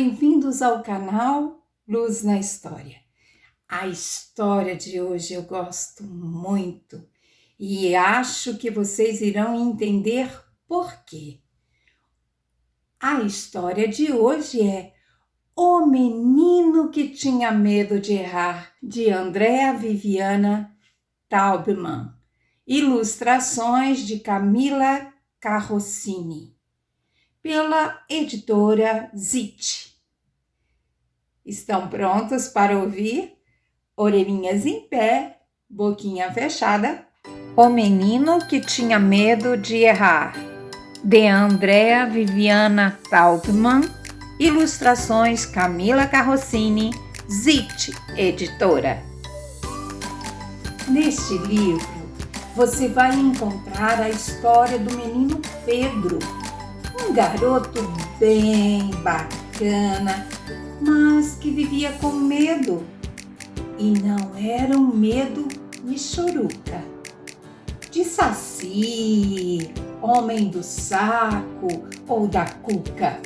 bem-vindos ao canal Luz na História. A história de hoje eu gosto muito e acho que vocês irão entender por quê. A história de hoje é O Menino que Tinha Medo de Errar, de Andrea Viviana Taubman. Ilustrações de Camila Carrossini, pela editora Zit. Estão prontos para ouvir? Orelhinhas em pé, boquinha fechada. O Menino que Tinha Medo de Errar, de Andrea Viviana Taubman. Ilustrações Camila Carrossini, Zit, editora. Neste livro, você vai encontrar a história do menino Pedro, um garoto bem bacana, mas que vivia com medo. E não era um medo de choruca, de saci, homem do saco ou da cuca.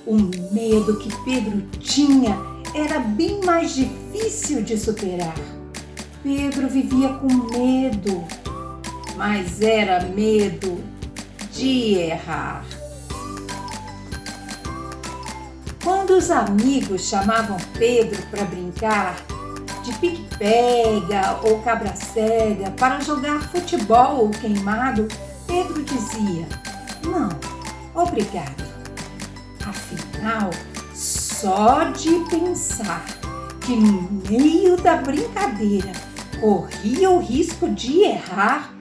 O medo que Pedro tinha era bem mais difícil de superar. Pedro vivia com medo, mas era medo de errar. Quando os amigos chamavam Pedro para brincar de pique-pega ou cabra-cega, para jogar futebol ou queimado, Pedro dizia: "Não, obrigado." Afinal, só de pensar que no meio da brincadeira corria o risco de errar,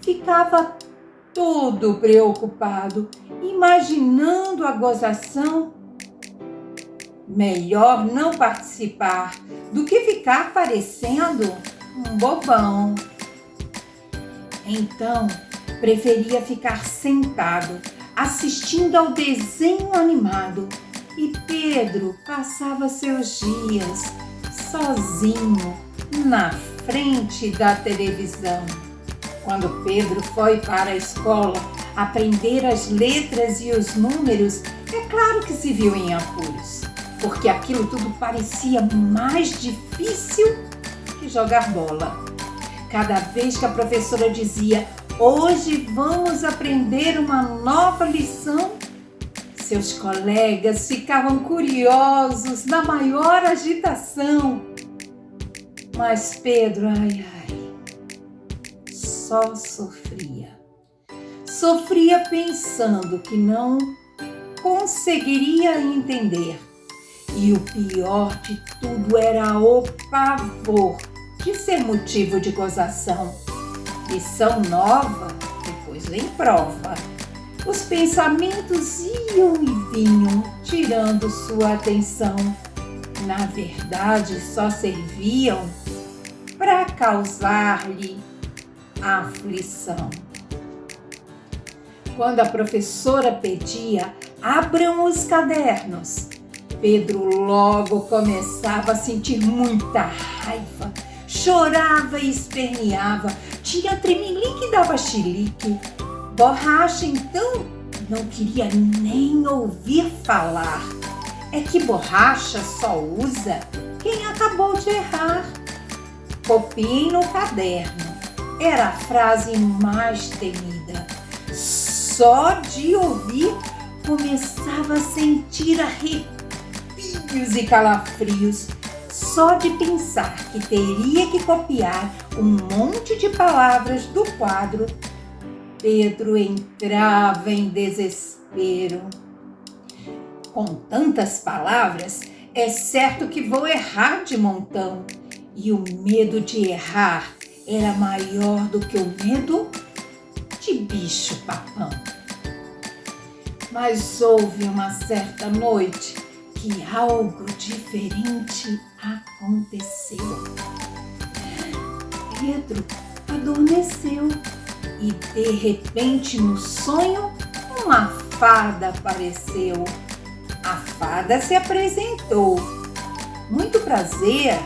ficava todo preocupado, imaginando a gozação. Melhor não participar do que ficar parecendo um bobão. Então, preferia ficar sentado, assistindo ao desenho animado. E Pedro passava seus dias sozinho na frente da televisão. Quando Pedro foi para a escola aprender as letras e os números, é claro que se viu em apuros, porque aquilo tudo parecia mais difícil que jogar bola. Cada vez que a professora dizia: "Hoje vamos aprender uma nova lição", seus colegas ficavam curiosos, na maior agitação. Mas Pedro, só sofria. Sofria pensando que não conseguiria entender. E o pior de tudo era o pavor de ser motivo de gozação. Lição nova, depois vem prova. Os pensamentos iam e vinham, tirando sua atenção. Na verdade, só serviam para causar-lhe aflição. Quando a professora pedia: "Abram os cadernos", Pedro logo começava a sentir muita raiva, chorava e esperneava, tinha tremelique e dava chilique. Borracha, então, não queria nem ouvir falar. É que borracha só usa quem acabou de errar. Copiem no caderno era a frase mais temida. Só de ouvir começava a sentir arrepios e calafrios. Só de pensar que teria que copiar um monte de palavras do quadro, Pedro entrava em desespero. Com tantas palavras, é certo que vou errar de montão. E o medo de errar era maior do que o medo de bicho-papão. Mas houve uma certa noite que algo diferente aconteceu. Pedro adormeceu e, de repente, no sonho, uma fada apareceu. A fada se apresentou. "Muito prazer,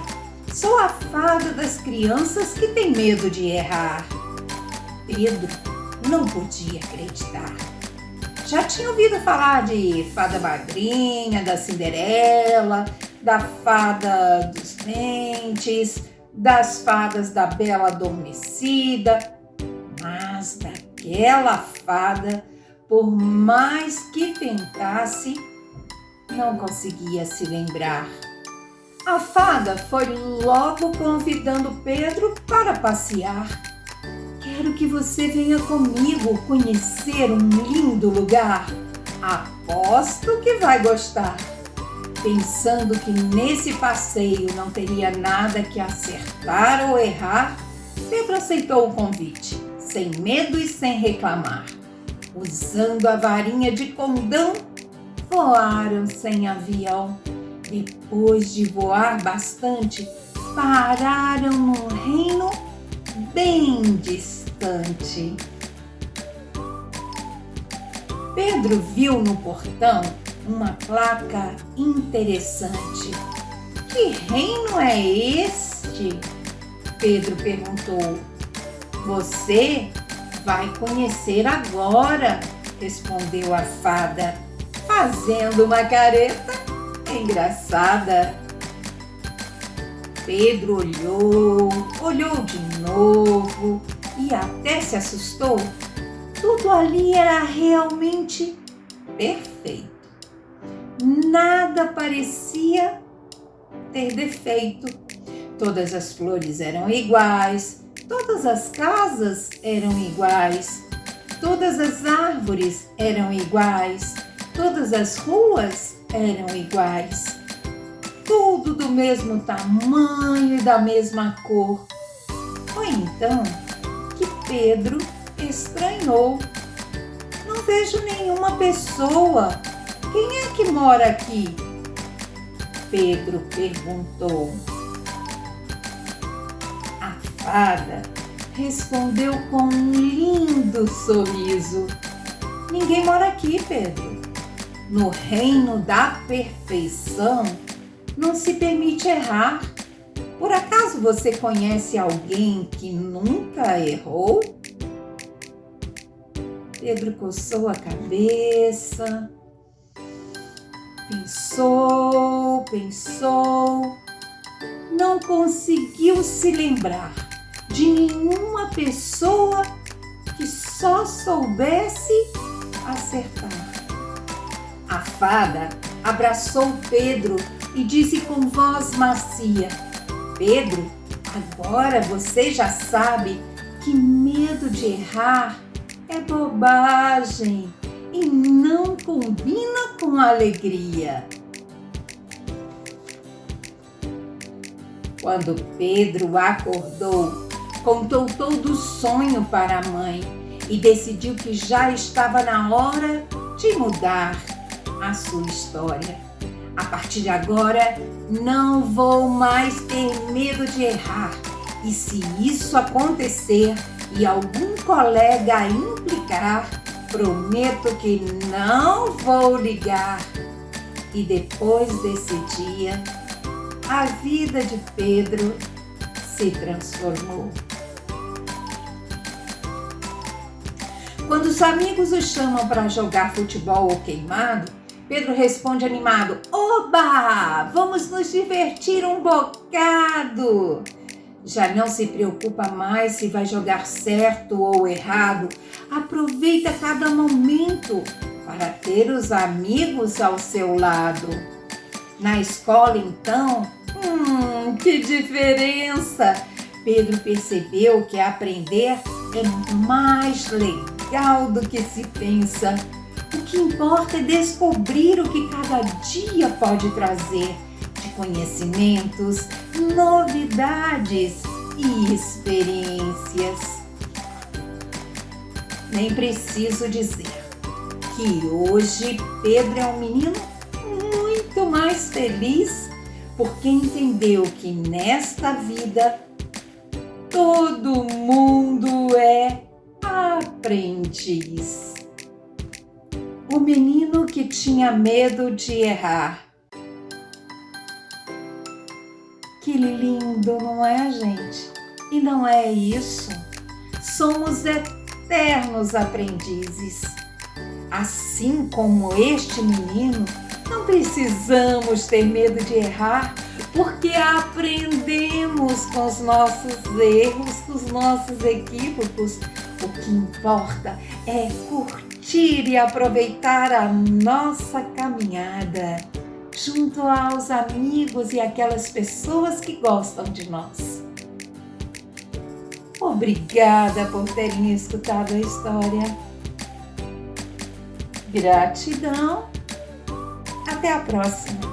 sou a fada das crianças que tem medo de errar." Pedro não podia acreditar. já tinha ouvido falar de fada madrinha, da Cinderela, da fada dos dentes, das fadas da Bela Adormecida, mas daquela fada, por mais que tentasse, não conseguia se lembrar. A fada foi logo convidando Pedro para passear. Quero que você venha comigo conhecer um lindo lugar. Aposto que vai gostar. Pensando que nesse passeio não teria nada que acertar ou errar, Pedro aceitou o convite, sem medo e sem reclamar. Usando a varinha de condão, voaram sem avião. Depois de voar bastante, pararam num reino bem distante. Pedro viu no portão uma placa interessante. Que reino é este? Pedro perguntou. Você vai conhecer agora, respondeu a fada, fazendo uma careta engraçada. Pedro olhou de novo e até se assustou. Tudo ali era realmente perfeito. Nada parecia ter defeito. Todas as flores eram iguais, todas as casas eram iguais, todas as árvores eram iguais, todas as ruas eram iguais. Tudo do mesmo tamanho e da mesma cor. Foi então que Pedro estranhou. Não vejo nenhuma pessoa. Quem é que mora aqui? Pedro perguntou. A fada respondeu com um lindo sorriso. Ninguém mora aqui, Pedro. No reino da perfeição, não se permite errar. Por acaso você conhece alguém que nunca errou? Pedro coçou a cabeça, pensou, não conseguiu se lembrar de nenhuma pessoa que só soubesse acertar. A fada abraçou Pedro e disse com voz macia: Pedro, agora você já sabe que medo de errar é bobagem e não combina com alegria. Quando Pedro acordou, contou todo o sonho para a mãe e decidiu que já estava na hora de mudar a sua história. A partir de agora, não vou mais ter medo de errar. E se isso acontecer e algum colega implicar, prometo que não vou ligar. E depois desse dia, a vida de Pedro se transformou. Quando os amigos o chamam para jogar futebol ou queimado, Pedro responde animado: Oba! Vamos nos divertir um bocado! Já não se preocupa mais se vai jogar certo ou errado. Aproveita cada momento para ter os amigos ao seu lado. Na escola, então, que diferença! Pedro percebeu que aprender é mais legal do que se pensa. O que importa é descobrir o que cada dia pode trazer de conhecimentos, novidades e experiências. Nem preciso dizer que hoje Pedro é um menino muito mais feliz porque entendeu que nesta vida todo mundo é aprendiz. O menino que tinha medo de errar. Que lindo, não é, gente? E não é isso? Somos eternos aprendizes. Assim como este menino, não precisamos ter medo de errar, porque aprendemos com os nossos erros, com os nossos equívocos. O que importa é curtir e aproveitar a nossa caminhada junto aos amigos e aquelas pessoas que gostam de nós. Obrigada por terem escutado a história. Gratidão. Até a próxima.